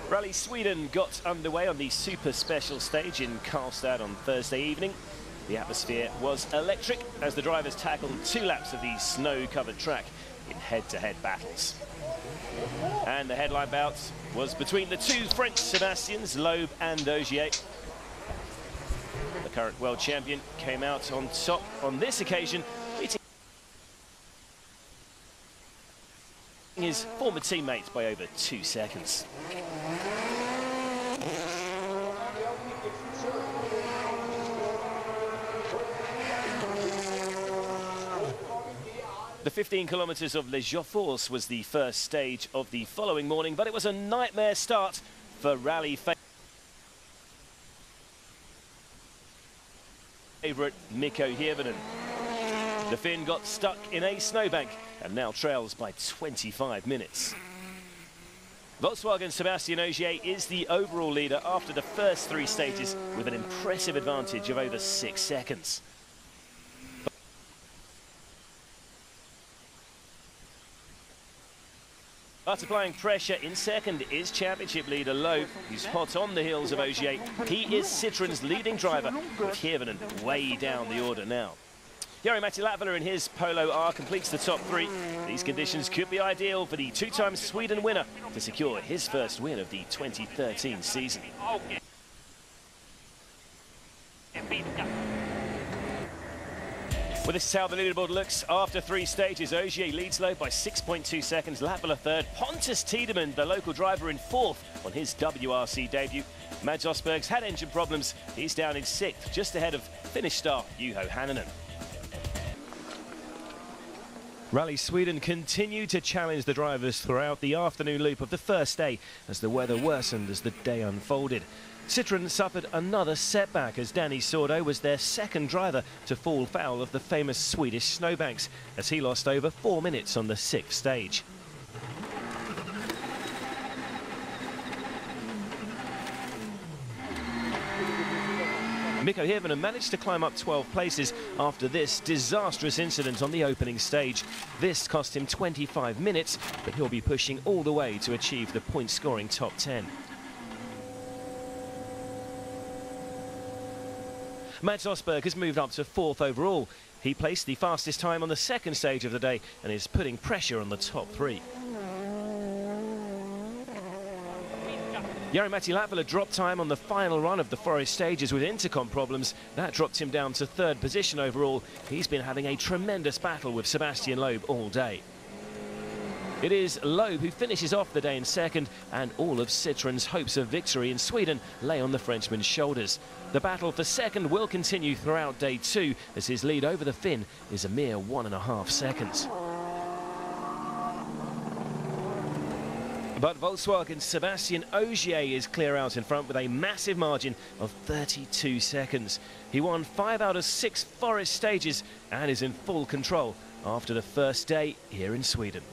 Rally Sweden got underway on the super special stage in Karlstad on Thursday evening. The atmosphere was electric as the drivers tackled 2 laps of the snow-covered track in head-to-head battles. And the headline bout was between the 2 French Sebastians, Loeb and Ogier. The current world champion came out on top on this occasion, beating his former teammate by over 2 seconds. The 15 kilometres of Les Jeux was the first stage of the following morning, but it was a nightmare start for rally favourite Mikko Hirvonen. The Finn got stuck in a snowbank and now trails by 25 minutes. Volkswagen's Sebastian Ogier is the overall leader after the first 3 stages with an impressive advantage of over 6 seconds. After applying pressure in second is championship leader Loeb, who's hot on the heels of Ogier. He is Citroen's leading driver, with Hirvonen way down the order now. Jari-Matti Latvala in his Polo R completes the top 3. These conditions could be ideal for the 2-time Sweden winner to secure his first win of the 2013 season. Well, this is how the leaderboard looks after 3 stages. Ogier leads Loeb by 6.2 seconds, Latvala third, Pontus Tiedemann, the local driver, in 4th on his WRC debut. Mads Osberg's had engine problems. He's down in 6th, just ahead of Finnish star Juho Hänninen. Rally Sweden continued to challenge the drivers throughout the afternoon loop of the first day as the weather worsened as the day unfolded. Citroën suffered another setback as Danny Sordo was their second driver to fall foul of the famous Swedish snowbanks as he lost over 4 minutes on the 6th stage. Mikko Hirvonen managed to climb up 12 places after this disastrous incident on the opening stage. This cost him 25 minutes, but he'll be pushing all the way to achieve the point-scoring top 10. Mads Osberg has moved up to 4th overall. He placed the fastest time on the 2nd stage of the day and is putting pressure on the top 3. Jari-Matti Latvala dropped time on the final run of the forest stages with intercom problems. That dropped him down to 3rd position overall. He's been having a tremendous battle with Sebastian Loeb all day. It is Loeb who finishes off the day in 2nd, and all of Citroën's hopes of victory in Sweden lay on the Frenchman's shoulders. The battle for 2nd will continue throughout day 2 as his lead over the Finn is a mere 1.5 seconds. But Volkswagen's Sebastian Ogier is clear out in front with a massive margin of 32 seconds. He won 5 out of 6 forest stages and is in full control after the first day here in Sweden.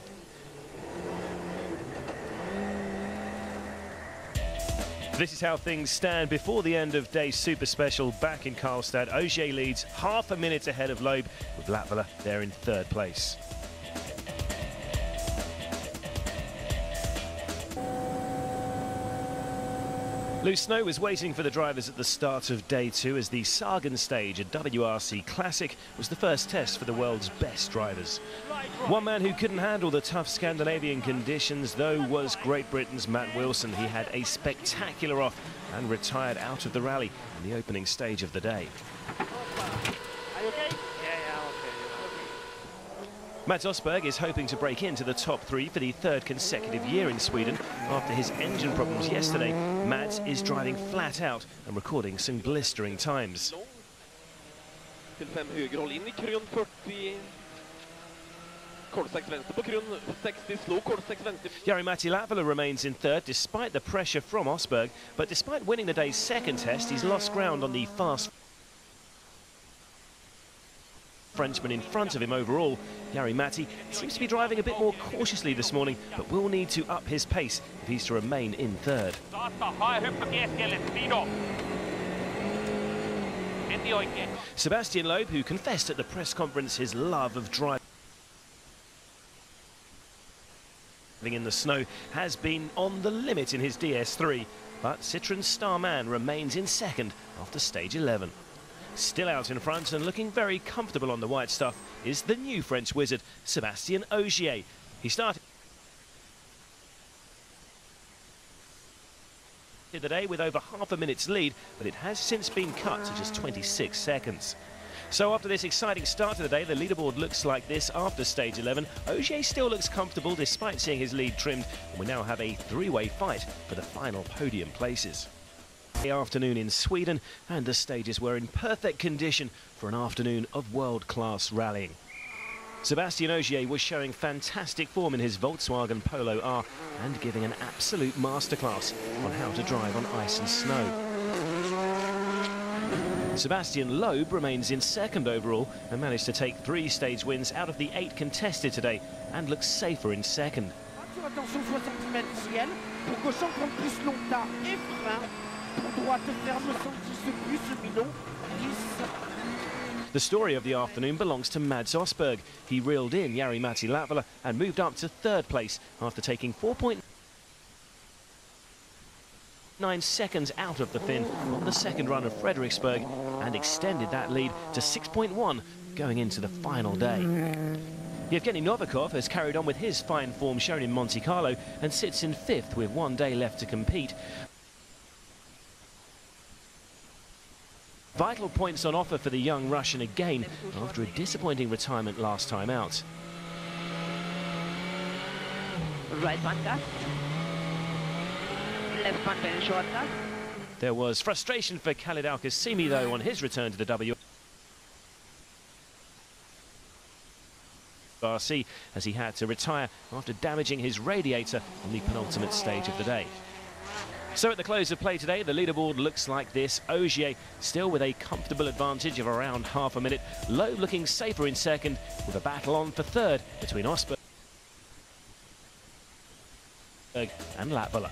This is how things stand before the end of day super special back in Karlstad. Ogier leads half a minute ahead of Loeb, with Latvala there in 3rd place. Loose snow was waiting for the drivers at the start of day 2 as the Sagan stage, a WRC classic, was the first test for the world's best drivers. One man who couldn't handle the tough Scandinavian conditions, though, was Great Britain's Matt Wilson. He had a spectacular off and retired out of the rally in the opening stage of the day. Are you okay? Yeah, okay. Mads Osberg is hoping to break into the top 3 for the 3rd consecutive year in Sweden. After his engine problems yesterday, Mads is driving flat out and recording some blistering times. Til 5 høyre hold inn I kryn 40. Kolseks venstre på kryn 60, slå Kolseks venstre. Jari-Matti Latvala remains in 3rd despite the pressure from Osberg, but despite winning the day's 2nd test, he's lost ground on the fast Frenchman in front of him overall. Jari-Matti seems to be driving a bit more cautiously this morning, but will need to up his pace if he's to remain in 3rd. Sebastian Loeb, who confessed at the press conference his love of driving in the snow has been on the limit in his DS3, but Citroen's Starman remains in second after stage 11. Still out in front and looking very comfortable on the white stuff is the new French wizard, Sébastien Ogier. He started the day with over half a minute's lead, but it has since been cut to just 26 seconds. So after this exciting start to the day, the leaderboard looks like this after stage 11. Ogier still looks comfortable despite seeing his lead trimmed, and we now have a three-way fight for the final podium places. The afternoon in Sweden, and the stages were in perfect condition for an afternoon of world-class rallying. Sébastien Ogier was showing fantastic form in his Volkswagen Polo R and giving an absolute masterclass on how to drive on ice and snow. Sébastien Loeb remains in second overall and managed to take 3 stage wins out of the 8 contested today and looks safer in second. The story of the afternoon belongs to Mads Osberg. He reeled in Jari-Matti Latvala and moved up to third place after taking 4.9 seconds out of the Finn on the second run of Frederiksberg and extended that lead to 6.1 going into the final day. Yevgeny Novikov has carried on with his fine form shown in Monte Carlo and sits in 5th with 1 day left to compete. Vital points on offer for the young Russian again after a disappointing retirement last time out. Right one gas. Left one very short gas. There was frustration for Khalid Al-Qasimi though on his return to the WRC as he had to retire after damaging his radiator on the penultimate stage of the day. So at the close of play today, the leaderboard looks like this. Ogier still with a comfortable advantage of around half a minute. Loeb looking safer in second, with a battle on for third between Osberg and Latvala.